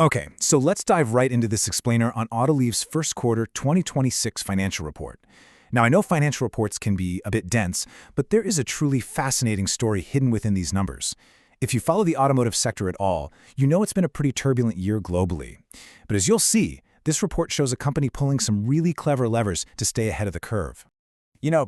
Okay, so let's dive right into this explainer on Autoliv's first quarter 2026 financial report. Now, I know financial reports can be a bit dense, but there is a truly fascinating story hidden within these numbers. If you follow the automotive sector at all, you know it's been a pretty turbulent year globally. But as you'll see, this report shows a company pulling some really clever levers to stay ahead of the curve.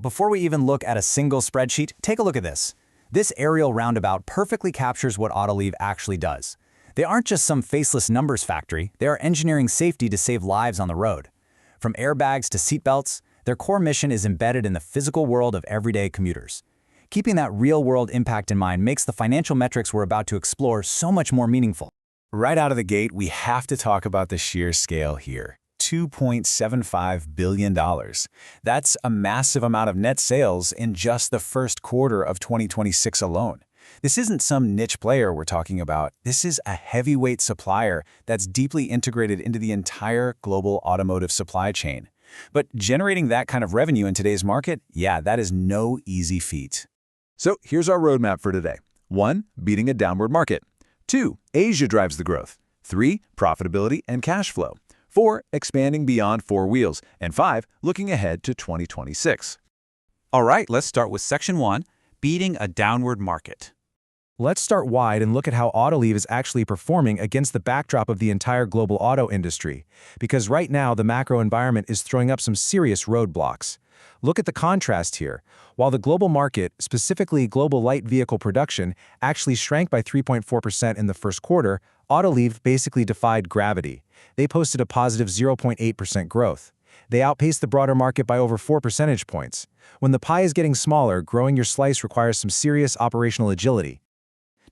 Before we even look at a single spreadsheet, take a look at this. This aerial roundabout perfectly captures what Autoliv actually does. They aren't just some faceless numbers factory, they are engineering safety to save lives on the road. From airbags to seatbelts, their core mission is embedded in the physical world of everyday commuters. Keeping that real-world impact in mind makes the financial metrics we're about to explore so much more meaningful. Right out of the gate, we have to talk about the sheer scale here. $2.75 billion. That's a massive amount of net sales in just the first quarter of 2026 alone. This isn't some niche player we're talking about. This is a heavyweight supplier that's deeply integrated into the entire global automotive supply chain. But generating that kind of revenue in today's market, yeah, that is no easy feat. So here's our roadmap for today. 1. Beating a downward market. 2. Asia drives the growth. 3. Profitability and cash flow. 4. Expanding beyond four wheels. And 5. Looking ahead to 2026. All right, let's start with Section 1, beating a downward market. Let's start wide and look at how Autoliv is actually performing against the backdrop of the entire global auto industry. Because right now, the macro environment is throwing up some serious roadblocks. Look at the contrast here. While the global market, specifically global light vehicle production, actually shrank by 3.4% in the first quarter, Autoliv basically defied gravity. They posted a positive 0.8% growth. They outpaced the broader market by over 4 percentage points. When the pie is getting smaller, growing your slice requires some serious operational agility.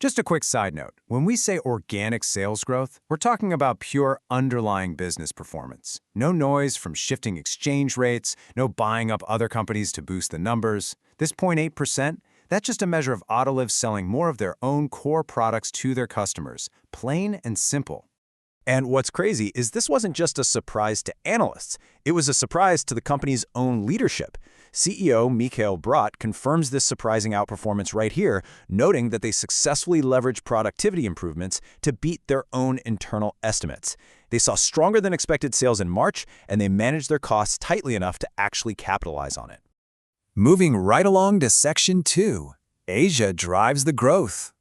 Just a quick side note, when we say organic sales growth, we're talking about pure underlying business performance. No noise from shifting exchange rates, no buying up other companies to boost the numbers. This 0.8%, that's just a measure of Autoliv selling more of their own core products to their customers. Plain and simple. And what's crazy is this wasn't just a surprise to analysts. It was a surprise to the company's own leadership. CEO Mikhail Brat confirms this surprising outperformance right here, noting that they successfully leveraged productivity improvements to beat their own internal estimates. They saw stronger than expected sales in March, and they managed their costs tightly enough to actually capitalize on it. Moving right along to Section 2, Asia drives the growth.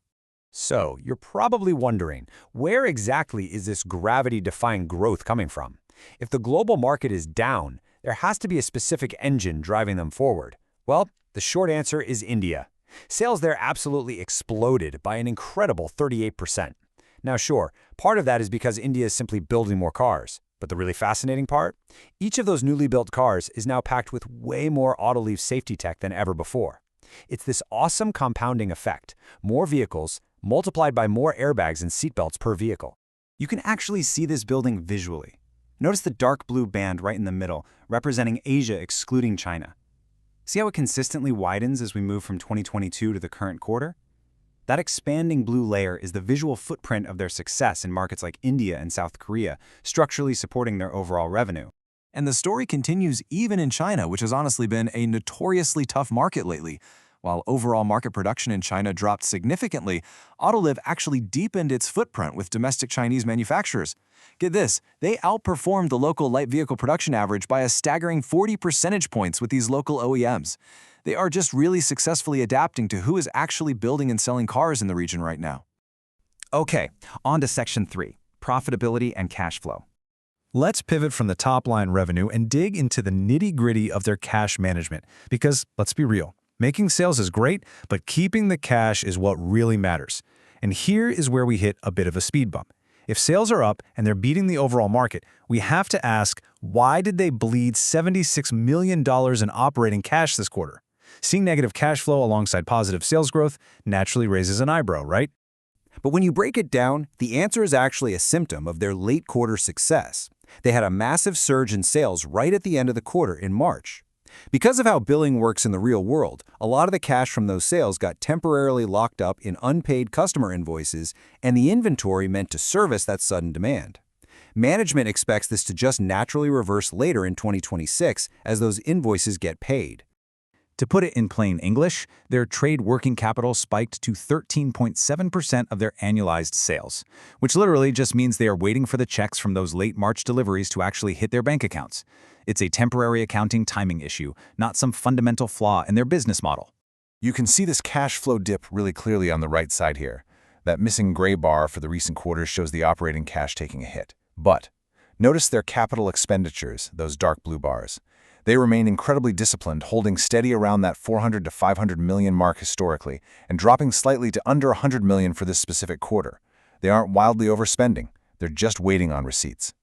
So, you're probably wondering, where exactly is this gravity-defying growth coming from? If the global market is down, there has to be a specific engine driving them forward. Well, the short answer is India. Sales there absolutely exploded by an incredible 38%. Now sure, part of that is because India is simply building more cars. But the really fascinating part? Each of those newly built cars is now packed with way more Autoliv safety tech than ever before. It's this awesome compounding effect. More vehicles, multiplied by more airbags and seatbelts per vehicle. You can actually see this building visually. Notice the dark blue band right in the middle, representing Asia excluding China. See how it consistently widens as we move from 2022 to the current quarter? That expanding blue layer is the visual footprint of their success in markets like India and South Korea, structurally supporting their overall revenue. And the story continues even in China, which has honestly been a notoriously tough market lately. While overall market production in China dropped significantly, Autoliv actually deepened its footprint with domestic Chinese manufacturers. Get this, they outperformed the local light vehicle production average by a staggering 40 percentage points with these local OEMs. They are just really successfully adapting to who is actually building and selling cars in the region right now. Okay, on to Section 3, profitability and cash flow. Let's pivot from the top-line revenue and dig into the nitty-gritty of their cash management, because, let's be real, making sales is great, but keeping the cash is what really matters. And here is where we hit a bit of a speed bump. If sales are up and they're beating the overall market, we have to ask, why did they bleed $76 million in operating cash this quarter? Seeing negative cash flow alongside positive sales growth naturally raises an eyebrow, right? But when you break it down, the answer is actually a symptom of their late quarter success. They had a massive surge in sales right at the end of the quarter in March. Because of how billing works in the real world, a lot of the cash from those sales got temporarily locked up in unpaid customer invoices, and the inventory meant to service that sudden demand. Management expects this to just naturally reverse later in 2026 as those invoices get paid. To put it in plain English, their trade working capital spiked to 13.7% of their annualized sales, which literally just means they are waiting for the checks from those late March deliveries to actually hit their bank accounts. It's a temporary accounting timing issue, not some fundamental flaw in their business model. You can see this cash flow dip really clearly on the right side here. That missing gray bar for the recent quarters shows the operating cash taking a hit. But notice their capital expenditures, those dark blue bars. They remain incredibly disciplined, holding steady around that 400 to 500 million mark historically, and dropping slightly to under 100 million for this specific quarter. They aren't wildly overspending. They're just waiting on receipts.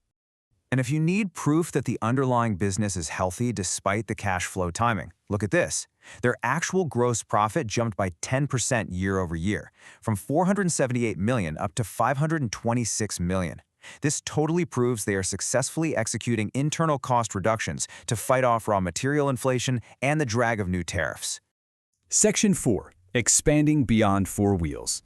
And if you need proof that the underlying business is healthy despite the cash flow timing, look at this. Their actual gross profit jumped by 10% year over year, from 478 million up to 526 million. This totally proves they are successfully executing internal cost reductions to fight off raw material inflation and the drag of new tariffs. Section 4. Expanding beyond four wheels.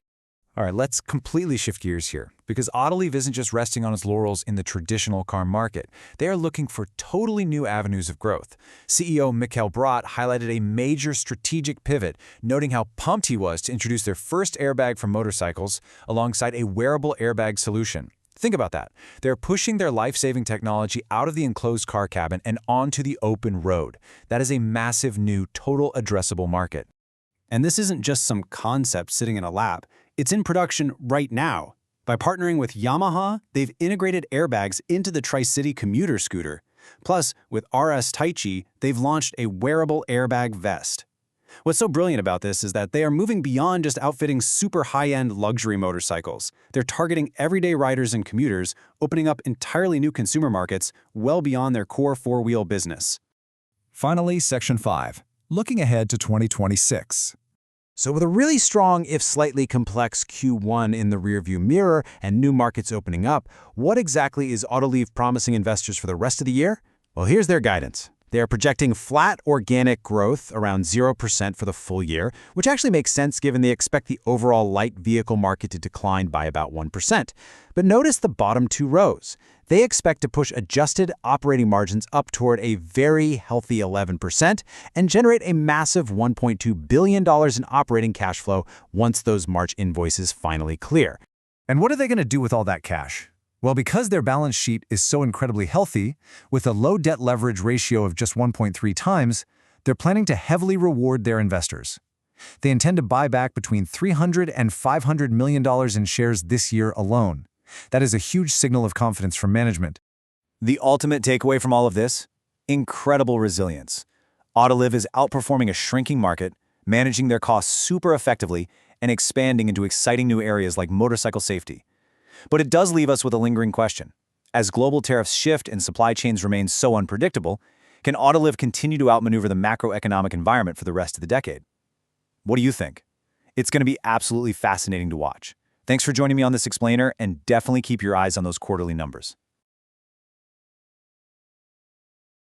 All right, let's completely shift gears here, because Autoliv isn't just resting on its laurels in the traditional car market. They are looking for totally new avenues of growth. CEO Mikhail Brat highlighted a major strategic pivot, noting how pumped he was to introduce their first airbag for motorcycles alongside a wearable airbag solution. Think about that. They're pushing their life-saving technology out of the enclosed car cabin and onto the open road. That is a massive new total addressable market. And this isn't just some concept sitting in a lab. It's in production right now. By partnering with Yamaha, they've integrated airbags into the Tri-City commuter scooter. Plus, with RS Taichi, they've launched a wearable airbag vest. What's so brilliant about this is that they are moving beyond just outfitting super high-end luxury motorcycles. They're targeting everyday riders and commuters, opening up entirely new consumer markets well beyond their core four-wheel business. Finally, Section 5. Looking ahead to 2026. So with a really strong, if slightly complex Q1 in the rearview mirror and new markets opening up, what exactly is Autoliv promising investors for the rest of the year? Well, here's their guidance. They are projecting flat organic growth around 0% for the full year, which actually makes sense given they expect the overall light vehicle market to decline by about 1%. But notice the bottom two rows. They expect to push adjusted operating margins up toward a very healthy 11% and generate a massive $1.2 billion in operating cash flow once those March invoices finally clear. And what are they going to do with all that cash? Well, because their balance sheet is so incredibly healthy, with a low debt leverage ratio of just 1.3 times, they're planning to heavily reward their investors. They intend to buy back between $300 and $500 million in shares this year alone. That is a huge signal of confidence from management. The ultimate takeaway from all of this? Incredible resilience. Autoliv is outperforming a shrinking market, managing their costs super effectively, and expanding into exciting new areas like motorcycle safety. But it does leave us with a lingering question. As global tariffs shift and supply chains remain so unpredictable, can Autoliv continue to outmaneuver the macroeconomic environment for the rest of the decade? What do you think? It's going to be absolutely fascinating to watch. Thanks for joining me on this explainer, and definitely keep your eyes on those quarterly numbers.